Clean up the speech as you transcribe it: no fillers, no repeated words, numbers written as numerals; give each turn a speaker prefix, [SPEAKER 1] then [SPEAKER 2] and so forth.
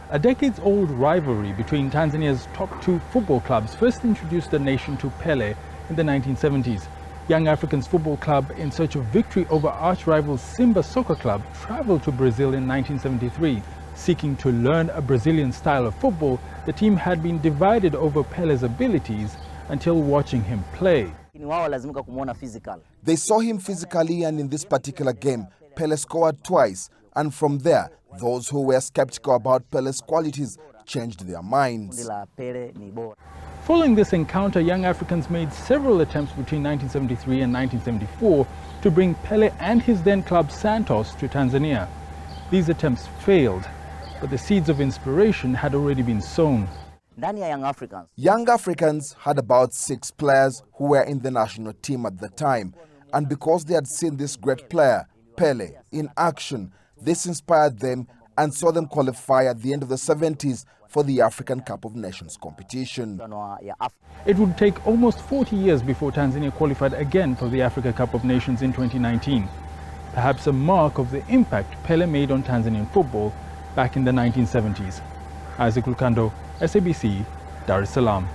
[SPEAKER 1] A decades-old rivalry between Tanzania's top two football clubs first introduced the nation to Pele in the 1970s. Young Africans Football Club, in search of victory over arch-rival Simba Soccer Club, traveled to Brazil in 1973. Seeking to learn a Brazilian style of football, the team had been divided over Pele's abilities until watching him play.
[SPEAKER 2] They saw him physically, and in this particular game, Pele scored twice. And from there, those who were skeptical about Pele's qualities changed their minds.
[SPEAKER 1] Following this encounter, young Africans made several attempts between 1973 and 1974 to bring Pele and his then club Santos to Tanzania. These attempts failed, but the seeds of inspiration had already been sown.
[SPEAKER 2] Young Africans had about 6 players who were in the national team at the time, and because they had seen this great player, Pele, in action, this inspired them and saw them qualify at the end of the 70s for the African Cup of Nations competition.
[SPEAKER 1] It would take almost 40 years before Tanzania qualified again for the Africa Cup of Nations in 2019. Perhaps a mark of the impact Pele made on Tanzanian football back in the 1970s. Lukando, SABC, Dar es Salaam.